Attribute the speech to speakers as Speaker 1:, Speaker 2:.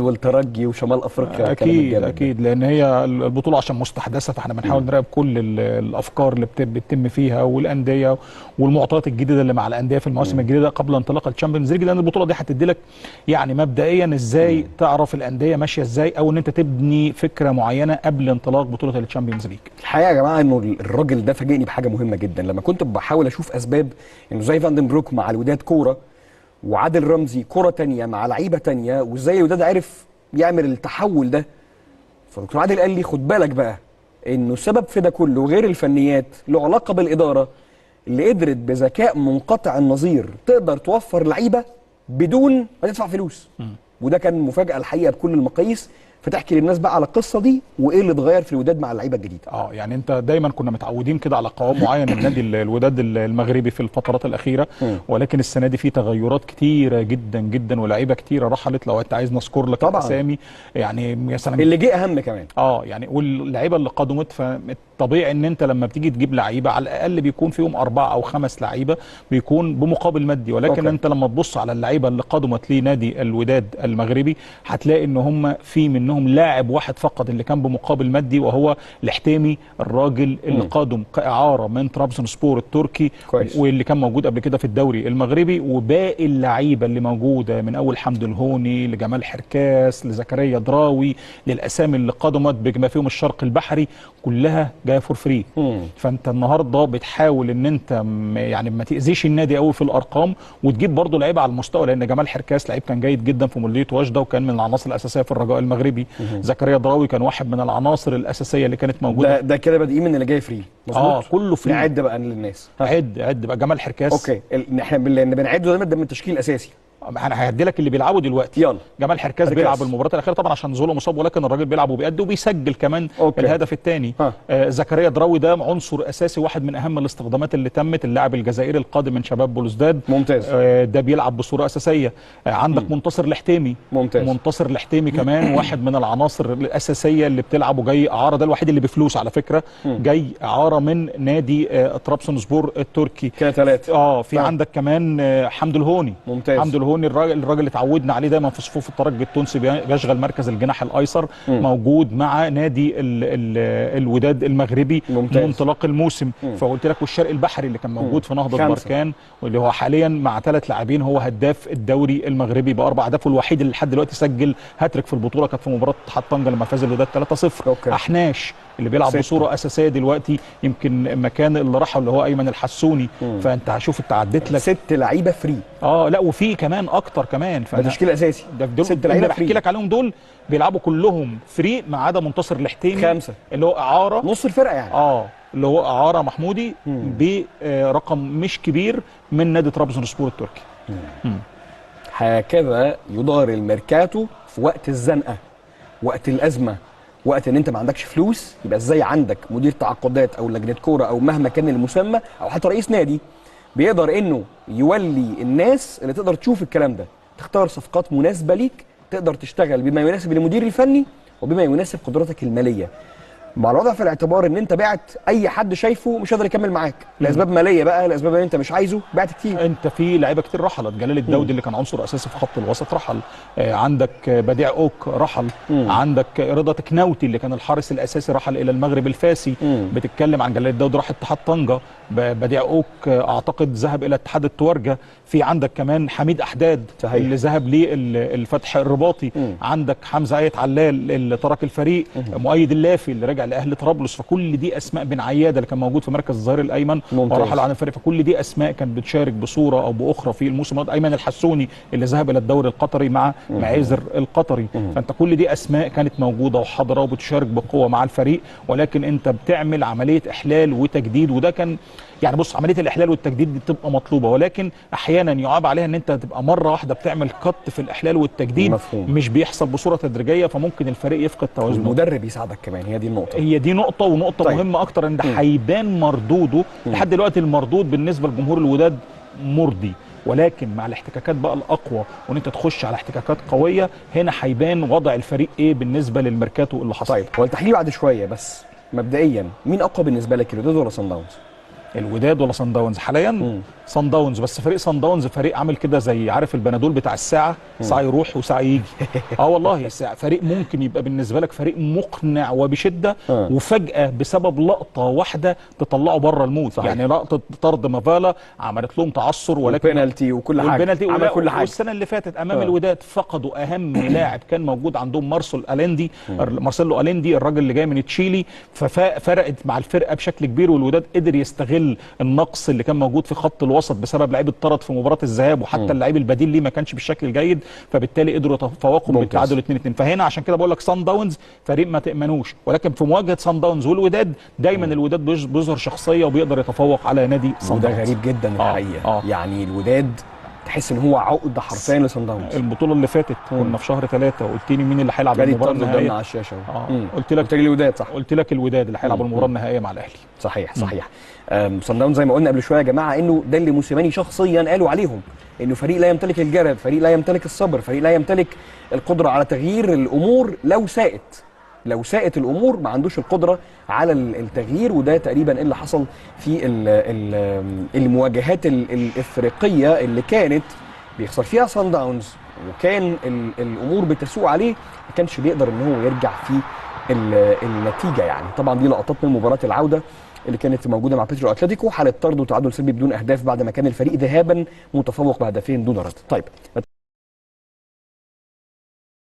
Speaker 1: والترجي وشمال افريقيا.
Speaker 2: اكيد لان هي البطوله عشان مستحدثه، فاحنا بنحاول نراقب كل الافكار اللي بتتم فيها والانديه والمعطيات الجديده اللي مع الانديه في المواسم الجديده قبل انطلاق الشامبيونز ليج، لان البطوله دي هتدي لك يعني مبدئيا ازاي تعرف الانديه ماشيه ازاي، او ان انت تبني فكره معينه قبل انطلاق بطوله الشامبيونز ليج.
Speaker 1: الحقيقه يا جماعه انه الراجل ده فاجئني بحاجه مهمه جدا لما كنت بحاول اشوف اسباب انه زي فاندن بروك مع الوداد كوره، وعادل رمزي كوره ثانيه مع لعيبه ثانيه، وازاي الوداد عرف يعمل التحول ده. فدكتور عادل قال لي خد بالك بقى انه السبب في ده كله غير الفنيات، له علاقه بالاداره اللي قدرت بذكاء منقطع النظير تقدر توفر لعيبه بدون ما تدفع فلوس. وده كان مفاجاه الحقيقه بكل المقاييس. فتحكي للناس بقى على القصه دي وايه اللي اتغير في الوداد مع اللعيبه الجديده.
Speaker 2: يعني انت دايما كنا متعودين كده على قوام معين من نادي الوداد المغربي في الفترات الاخيره، ولكن السنه دي في تغيرات كتيره جدا جدا ولاعيبه كتيره رحلت. لو انت عايز نذكر لك الاسامي يعني يا سلام
Speaker 1: اللي جه اهم كمان
Speaker 2: يعني واللعيبه اللي قدمت. فطبيعي ان انت لما بتيجي تجيب لعيبه على الاقل بيكون فيهم 4 أو 5 لعيبه بيكون بمقابل مادي، ولكن انت لما تبص على اللعيبه اللي قدمت لنادي الوداد المغربي هتلاقي ان هم في منهم لاعب واحد فقط اللي كان بمقابل مادي، وهو الحتيمي، الراجل اللي قادم كاعاره من طرابزون سبور التركي
Speaker 1: كويس.
Speaker 2: واللي كان موجود قبل كده في الدوري المغربي. وباقي اللعيبه اللي موجوده من اول حمد الهوني لجمال حركاس لزكريا دراوي للاسامي اللي قدمت بما فيهم الشرق البحري كلها جايه فور فري. فانت النهارده بتحاول ان انت يعني ما تاذيش النادي قوي في الارقام وتجيب برضه لعيبه على المستوى، لان جمال حركاس لعيب كان جيد جدا في مولوديه وجده وكان من العناصر الاساسيه في الرجاء المغربي. زكريا دراوي كان واحد من العناصر الاساسيه اللي كانت موجوده.
Speaker 1: ده كده بادئين من اللي جاي فري مظبوط.
Speaker 2: كله فري.
Speaker 1: نعد بقى للناس.
Speaker 2: عد بقى جمال حركاس.
Speaker 1: اوكي احنا بنعده ده من التشكيل الاساسي.
Speaker 2: انا هعدي لك اللي بيلعبوا دلوقتي.
Speaker 1: يلا.
Speaker 2: جمال حركاس بيلعب المباراه الاخيره طبعا عشان زولا مصاب، ولكن الراجل بيلعب وبيأدي وبيسجل كمان الهدف الثاني. زكريا دراوي ده عنصر اساسي، واحد من اهم الاستخدامات اللي تمت، اللاعب الجزائري القادم من شباب بلوزداد.
Speaker 1: ممتاز.
Speaker 2: ده بيلعب بصوره اساسيه. عندك منتصر الحتيمي.
Speaker 1: ممتاز.
Speaker 2: منتصر الحتيمي كمان واحد من العناصر الاساسيه اللي بتلعب وجاي اعاره، ده الوحيد اللي بفلوس على فكره. جاي اعاره من نادي طرابزون سبور التركي.
Speaker 1: كده 3.
Speaker 2: في عندك كمان حمد الهوني.
Speaker 1: ممتاز.
Speaker 2: حمد الهوني الراجل اللي اتعودنا عليه دايما في صفوف الترجي التونسي، بيشغل مركز الجناح الايسر. موجود مع نادي الوداد المغربي
Speaker 1: ممتاز.
Speaker 2: منطلق الموسم. فقلت لك والشرق البحري اللي كان موجود في نهضه بركان، واللي هو حاليا مع 3 لاعبين هو هداف الدوري المغربي ب4 اهداف، والوحيد اللي لحد دلوقتي سجل هاتريك في البطوله كانت في مباراه اتحاد طنجه لما فاز الوداد 3-0. احناش اللي بيلعب بصوره اساسيه دلوقتي، يمكن مكان اللي راحه اللي هو ايمن الحسوني. فانت هشوف انت عديت لك
Speaker 1: 6 لعيبه فري.
Speaker 2: لا وفي كمان اكتر كمان.
Speaker 1: ده تشكيل اساسي.
Speaker 2: ده 6 لعيبه بحكي لك عليهم دول بيلعبوا كلهم فري ما عدا منتصر الحتيمي
Speaker 1: 5
Speaker 2: اللي هو اعاره
Speaker 1: نص الفرقه يعني.
Speaker 2: اللي هو اعاره محمودي برقم مش كبير من نادي طرابزون سبور التركي.
Speaker 1: هكذا يدار الميركاتو في وقت الزنقه، وقت الازمه، وقت ان انت ما عندكش فلوس. يبقى ازاي عندك مدير تعاقدات او لجنه كوره او مهما كان المسمى او حتى رئيس نادي بيقدر انه يولي الناس اللي تقدر تشوف الكلام ده، تختار صفقات مناسبه ليك، تقدر تشتغل بما يناسب المدير الفني وبما يناسب قدراتك الماليه، مع الوضع في الاعتبار ان انت بعت اي حد شايفه مش قادر يكمل معاك لاسباب ماليه بقى، لاسباب ان انت مش عايزه، بعت كتير.
Speaker 2: انت في لعيبه كتير رحلت. جلال الدودي اللي كان عنصر اساسي في خط الوسط رحل. عندك بديع اوك رحل. عندك رضا تكناوتي اللي كان الحارس الاساسي رحل الى المغرب الفاسي. بتتكلم عن جلال الدودي راح اتحاد طنجه. بديع اوك اعتقد ذهب الى اتحاد التوارجه. في عندك كمان حميد احداد صحيح. اللي ذهب للفتح الرباطي. عندك حمزه ايت علال اللي ترك الفريق. مؤيد اللافي اللي رجع لاهلي طرابلس. فكل دي اسماء بن عياده اللي كان موجود في مركز الظهير الايمن ورحل عن الفريق. فكل دي اسماء كانت بتشارك بصوره او باخرى في الموسم الماضي. ايمن الحسوني اللي ذهب الى الدوري القطري مع معيزر القطري. فانت كل دي اسماء كانت موجوده وحاضره وبتشارك بقوه مع الفريق، ولكن انت بتعمل عمليه احلال وتجديد. وده كان يعني بص، عمليه الاحلال والتجديد دي بتبقى مطلوبه، ولكن احيانا يعاب عليها ان انت تبقى مره واحده بتعمل قط في الاحلال والتجديد.
Speaker 1: مفهوم.
Speaker 2: مش بيحصل بصوره تدريجيه، فممكن الفريق يفقد توازنه.
Speaker 1: المدرب يساعدك كمان، هي دي النقطه.
Speaker 2: هي دي نقطه، ونقطه طيب. مهمه اكتر ان ده هيبان مردوده. لحد دلوقتي المردود بالنسبه لجمهور الوداد مرضي، ولكن مع الاحتكاكات بقى الاقوى وان انت تخش على احتكاكات قويه، هنا هيبان وضع الفريق ايه بالنسبه للميركاتو اللي حصل.
Speaker 1: طيب هو التحليل بعد شويه، بس مبدئيا مين اقوى بالنسبه لك، الوداد ولا صن داونز؟
Speaker 2: الوداد ولا صن داونز حاليا؟ صن داونز، بس فريق صن داونز فريق عامل كده زي عارف البنادول بتاع الساعه، ساعه يروح وساعه يجي. والله فريق ممكن يبقى بالنسبه لك فريق مقنع وبشده، وفجاه بسبب لقطه واحده تطلعه بره المود. صحيح. يعني لقطه طرد مافالا عملت لهم تعثر، ولكن
Speaker 1: بينالتي وكل حاجه،
Speaker 2: عمل كل حاجه. والسنه اللي فاتت امام الوداد فقدوا اهم لاعب كان موجود عندهم، مارسيلو أليندي الراجل اللي جاي من تشيلي، ففرقت مع الفرقه بشكل كبير، والوداد قدر يستغل النقص اللي كان موجود في خط الوسط بسبب لعيب اتطرد في مباراه الذهاب، وحتى اللعيب البديل ليه ما كانش بالشكل الجيد، فبالتالي قدروا يتفوقوا بالتعادل 2-2. فهنا عشان كده بقول لك صن داونز فريق ما تامنوش، ولكن في مواجهه صن داونز والوداد دايما الوداد بيظهر شخصيه وبيقدر يتفوق على نادي صن داونز.
Speaker 1: وده غريب جدا الحقيقه. يعني الوداد تحس ان هو عقده حرفيا لصن داونز.
Speaker 2: البطوله اللي فاتت كنا في شهر 3 وقلت لي مين اللي هيلعب المباراه النهائيه
Speaker 1: على الشاشه.
Speaker 2: قلت لك
Speaker 1: الوداد، صح؟
Speaker 2: قلت لك الوداد اللي هيلعب المباراه النهائيه مع الاهلي.
Speaker 1: صحيح. صن داونز زي ما قلنا قبل شويه يا جماعه انه ده اللي موسيماني شخصيا قالوا عليهم، انه فريق لا يمتلك الجرد، فريق لا يمتلك الصبر، فريق لا يمتلك القدره على تغيير الامور لو ساءت الامور، ما عندوش القدره على التغيير. وده تقريبا اللي حصل في المواجهات الافريقيه اللي كانت بيخسر فيها صن داونز، وكان الامور بتسوء عليه، ما كانش بيقدر ان هو يرجع في النتيجه. يعني طبعا دي لقطات من مباراه العوده اللي كانت موجوده مع بيترو اتلتيكو، حاله طرد وتعادل سلبي بدون اهداف بعد ما كان الفريق ذهابا متفوق بهدفين دون رد. طيب